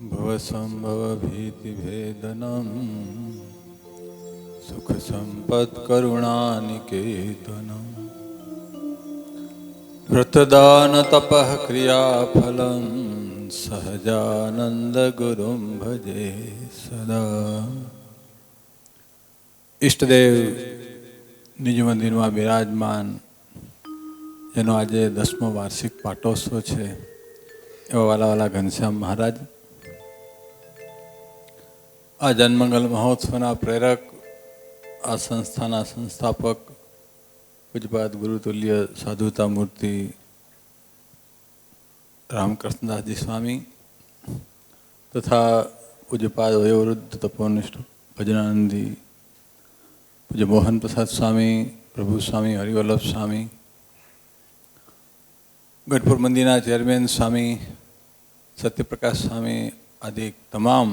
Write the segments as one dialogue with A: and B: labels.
A: भवसम्भवभीतिभेदनं सुखसम्पत्करुणानिकेतनं व्रतदानतपः क्रियाफलं सहजानन्दगुरुं भजे सदा। ઈષ્ટદેવ નિજ મંદિરમાં બિરાજમાન, જેનો આજે 10મો વાર્ષિક પાટોત્સવ છે, એવા વાલા ઘનશ્યામ મહારાજ, આ જન્મંગલ મહોત્સવના પ્રેરક, આ સંસ્થાના સંસ્થાપક પૂજ્યપાદ ગુરુતુલ્ય સાધુતા મૂર્તિ રામકૃષ્ણદાસજી સ્વામી તથા પૂજ્યપાદ વયોવૃદ્ધ તપોનિષ્ઠ ભજનાનંદી પૂજ્ય મોહન પ્રસાદ સ્વામી, પ્રભુ સ્વામી, હરિવલ્લભ સ્વામી, ગઢપુર મંદિરના ચેરમેન સ્વામી સત્યપ્રકાશ સ્વામી આદિ તમામ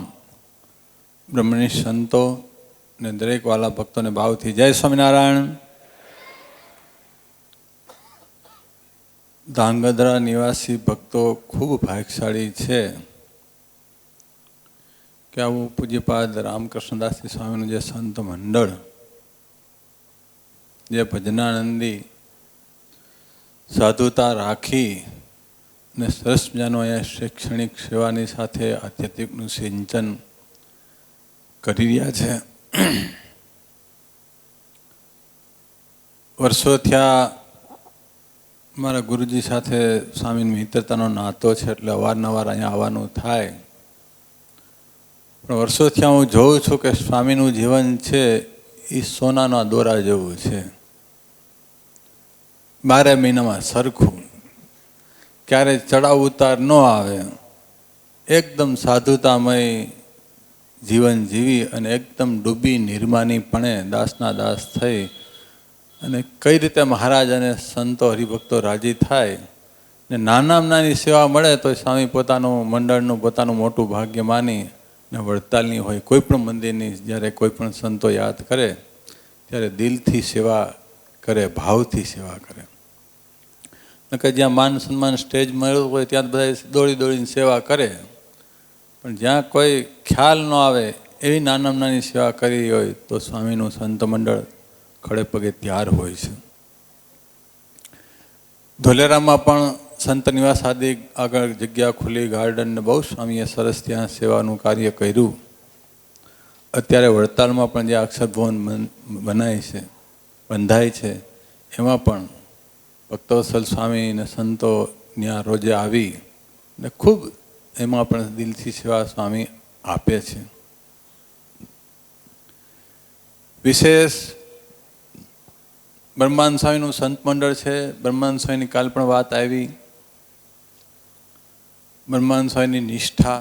A: બ્રહ્મનિષ્ઠ સંતો ને દરેક વાલા ભક્તોને ભાવથી જય સ્વામિનારાયણ. ધાંગધ્રા નિવાસી ભક્તો ખૂબ ભાગ્યશાળી છે કે આવું પૂજ્યપાદ રામકૃષ્ણદાસજી સ્વામીનું જે સંત મંડળ, જે ભજનાનંદી સાધુતા રાખી ને સરસ મજાનું અહીંયા શૈક્ષણિક સેવાની સાથે આધ્યાત્મિકનું સિંચન કરી રહ્યા છે. વર્ષો થયા મારા ગુરુજી સાથે સ્વામીની મિત્રતાનો નાતો છે, એટલે અવારનવાર અહીંયા આવવાનું થાય. પણ વર્ષો થયા હું જોઉં છું કે સ્વામીનું જીવન છે એ સોનાના દોરા જેવું છે. 12 મહિનામાં સરખું, ક્યારે ચડાવ ઉતાર ન આવે, એકદમ સાધુતામય જીવન જીવી અને એકદમ ડૂબી નિર્માનીપણે દાસના દાસ થઈ અને કઈ રીતે મહારાજ અને સંતો હરિભક્તો રાજી થાય ને નાનામાં નાની સેવા મળે તો સ્વામી પોતાનું મંડળનું પોતાનું મોટું ભાગ્ય માની ને વડતાલની હોય કોઈ પણ મંદિરની જ્યારે કોઈ પણ સંતો યાદ કરે ત્યારે દિલથી સેવા કરે, ભાવથી સેવા કરે. કે જ્યાં માન સન્માન સ્ટેજ મળ્યું હોય ત્યાં બધા દોડી દોડીને સેવા કરે, પણ જ્યાં કોઈ ખ્યાલ ન આવે એવી નાનામાં નાની સેવા કરી હોય તો સ્વામીનું સંત મંડળ ખડે પગે તૈયાર હોય છે. ધોલેરામાં પણ સંત નિવાસ આદિ આગળ જગ્યા ખુલ્લી, ગાર્ડન ને બહુ સ્વામીએ સરસ ત્યાં સેવાનું કાર્ય કર્યું. અત્યારે વડતાલમાં પણ જે અક્ષરભવન બનાય છે, બંધાય છે, એમાં પણ ભક્તવત્સલ સ્વામી ને સંતો ત્યાં રોજે આવી ને ખૂબ એમાં પણ દિલથી સેવા સ્વામી આપે છે. વિશેષ બ્રહ્માંડ સ્વામીનું સંત મંડળ છે. બ્રહ્માંડ સ્વામીની કાલ પણ વાત આવી. બ્રહ્માંડ સ્વામીની નિષ્ઠા,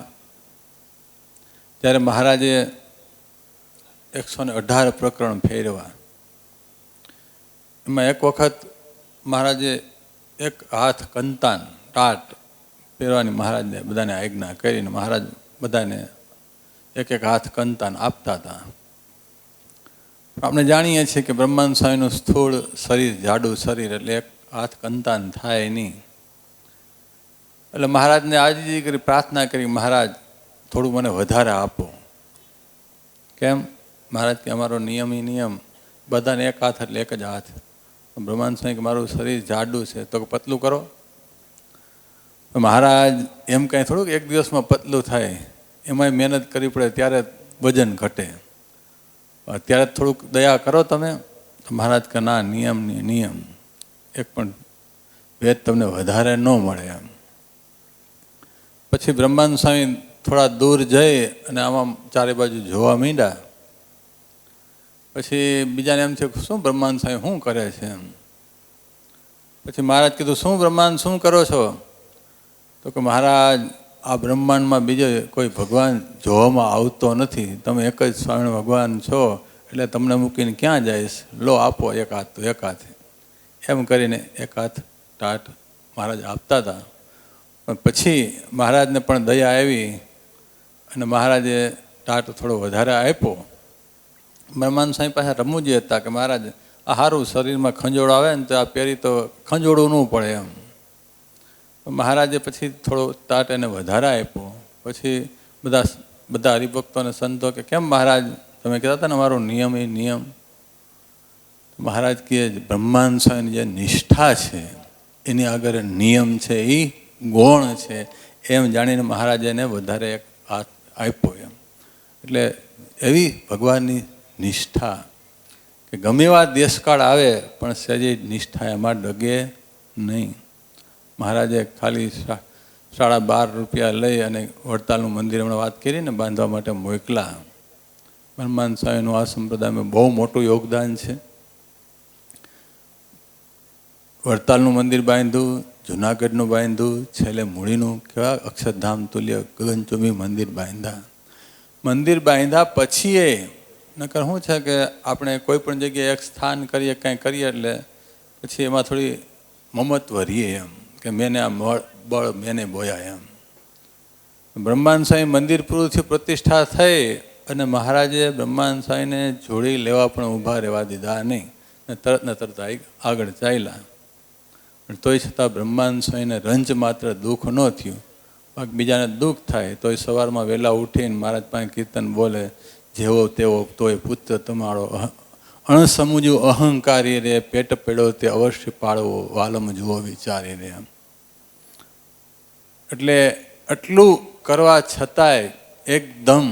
A: જ્યારે મહારાજે 118 પ્રકરણ ફેરવા, એમાં એક વખત મહારાજે એક હાથ કંતાન ટાટ પહેરવાની મહારાજને બધાને આજ્ઞા કરીને મહારાજ બધાને એક એક હાથ કંતાન આપતા હતા. આપણે જાણીએ છીએ કે બ્રહ્માંડ સ્વામીનું સ્થૂળ શરીર, જાડું શરીર, એટલે એક હાથ કંતાન થાય નહીં. એટલે મહારાજને આજીજી કરી પ્રાર્થના કરી, મહારાજ થોડું મને વધારે આપો. કેમ? મહારાજ કે અમારો નિયમ બધાને એક હાથ એટલે એક જ હાથ. બ્રહ્માંડ સ્વામી કે મારું શરીર જાડું છે તો પતલું કરો. મહારાજ એમ કાંઈ થોડુંક એક દિવસમાં પતલું થાય, એમાંય મહેનત કરવી પડે ત્યારે વજન ઘટે. અત્યારે થોડુંક દયા કરો તમે. તો મહારાજ કે ના, નિયમ એક પણ ભેદ તમને વધારે ન મળે એમ. પછી બ્રહ્માંડ સ્વામી થોડા દૂર જઈ અને આમાં ચારે બાજુ જોવા માંડ્યા. પછી બીજાને એમ છે શું બ્રહ્માંડ સ્વામી શું કરે છે એમ. પછી મહારાજ કીધું શું બ્રહ્માંડ શું કરો છો? તો કે મહારાજ આ બ્રહ્માંડમાં બીજો કોઈ ભગવાન જોવામાં આવતો નથી, તમે એક જ સ્વામી ભગવાન છો, એટલે તમને મૂકીને ક્યાં જઈશ, લો આપો એક હાથ. તો એક હાથ એમ કરીને એક હાથ ટાટ મહારાજ આપતા હતા. પણ પછી મહારાજને પણ દયા આવી અને મહારાજે ટાટ થોડો વધારે આપ્યો. બ્રહ્માંડ સ્વામી પાસે રમૂજી હતા કે મહારાજ આ સારું શરીરમાં ખંજોળ આવે ને તો આ પહેરી તો ખંજોળવું ન પડે એમ. મહારાજે પછી થોડો તાટ એને વધારે આપ્યો. પછી બધા હરિભક્તો અને સંતો કે કેમ મહારાજ તમે કહેતા હતા ને અમારો નિયમ એ નિયમ. મહારાજ કહે બ્રહ્માંડ સ્વામીની જે નિષ્ઠા છે એની આગળ નિયમ છે, એ ગૌણ છે, એમ જાણીને મહારાજે એને વધારે એક હાથ આપ્યો એમ. એટલે એવી ભગવાનની નિષ્ઠા કે ગમે એવા દેશકાળ આવે પણ સહેજે નિષ્ઠા એમાં ડગે નહીં. મહારાજે ખાલી ₹12.5 લઈ અને વડતાલનું મંદિર હમણાં વાત કરી ને બાંધવા માટે મોકલા. બ્રહ્માંડ સ્વામીનું આ સંપ્રદાયમાં બહુ મોટું યોગદાન છે. વડતાલનું મંદિર બાંધ્યું, જુનાગઢનું બાંધ્યું, છેલ્લે મૂળીનું કેવા અક્ષરધામ તુલ્ય ગગનચુંબી મંદિર બાંધ્યા. મંદિર બાંધ્યા પછી એ નકર શું છે કે આપણે કોઈ પણ જગ્યાએ એક સ્થાન કરીએ કાંઈ કરીએ એટલે પછી એમાં થોડી મમત વરીએ એમ કે મેને આ બળ મેને બોયા એમ. બ્રહ્માંડ સ્વામી મંદિર પૂરું થયું, પ્રતિષ્ઠા થઈ અને મહારાજે બ્રહ્માંડ સ્વામીને જોડી લેવા પણ ઊભા રહેવા દીધા નહીં ને તરત આગળ ચાલ્યા. પણ તોય છતાં બ્રહ્માંડ સ્વામીને રંજ માત્ર દુઃખ ન થયું. બાકી બીજાને દુઃખ થાય તોય સવારમાં વહેલા ઉઠીને મહારાજ પાસે કીર્તન બોલે, જેવો તેવો તોય પુત્ર તમારો અણસમુજુ અહંકારી રે, પેટ પેડો તે અવશ્ય પાળવો, વાલમ જુઓ વિચારી રે. એટલે આટલું કરવા છતાંય એકદમ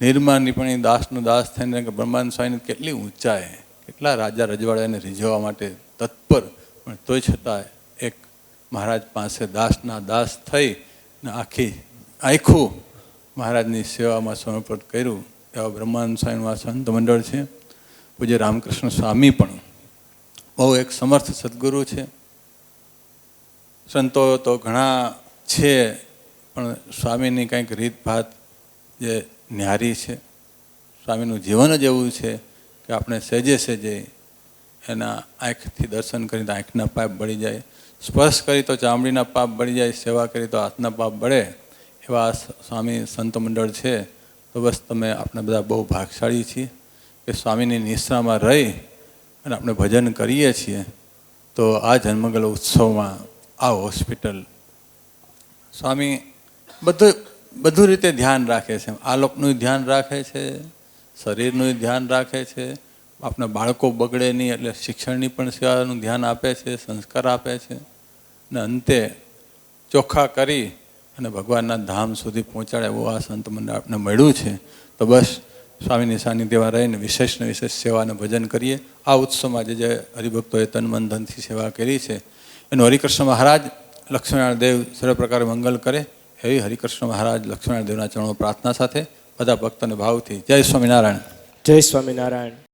A: નિર્માનિપણી દાસનું દાસ થઈને બ્રહ્માંડ સ્વામીની કેટલી ઊંચાઈ, કેટલા રાજા રજવાડાને રીઝવવા માટે તત્પર, પણ તોય છતાં એક મહારાજ પાસે દાસના દાસ થઈ ને આખું મહારાજની સેવામાં સમર્પિત કર્યું. એવા બ્રહ્માંડ સ્વામીનું આ સંત મંડળ છે. પૂજ્ય રામકૃષ્ણ સ્વામી પણ બહુ એક સમર્થ સદગુરુ છે. સંતો તો ઘણા છે પણ સ્વામીની કંઈક રીતભાત જે ન્યારી છે. સ્વામીનું જીવન જ એવું છે કે આપણે સહેજે સહેજે એના આંખથી દર્શન કરી તો આંખના પાપ બળી જાય, સ્પર્શ કરી તો ચામડીના પાપ બળી જાય, સેવા કરી તો હાથના પાપ બળે. એવા સ્વામી સંત મંડળ છે. તો બસ તમે આપણે બધા બહુ ભાગશાળી છીએ કે સ્વામીની નિષ્ઠામાં રહી અને આપણે ભજન કરીએ છીએ. તો આ જન્મગલ ઉત્સવમાં આ હોસ્પિટલ સ્વામી બધું રીતે ધ્યાન રાખે છે. આ લોકનું ધ્યાન રાખે છે, શરીરનું ધ્યાન રાખે છે, આપણા બાળકો બગડે નહીં એટલે શિક્ષણની પણ સેવાનું ધ્યાન આપે છે, સંસ્કાર આપે છે, અને અંતે ચોખ્ખા કરી અને ભગવાનના ધામ સુધી પહોંચાડે એવું આ સંત મંડળ આપણે મળ્યું છે. તો બસ સ્વામીની સાનિધ્યમાં રહીને વિશેષ સેવા અને ભજન કરીએ. આ ઉત્સવમાં જે હરિભક્તોએ તન મન ધનથી સેવા કરી છે એનું હરિકૃષ્ણ મહારાજ લક્ષ્મીનારાયણ દેવ સર્વ પ્રકારે મંગલ કરે એવી હરિકૃષ્ણ મહારાજ લક્ષ્મીનારાયણ દેવના ચરણો પ્રાર્થના સાથે બધા ભક્તોને ભાવથી જય સ્વામિનારાયણ.
B: જય સ્વામિનારાયણ.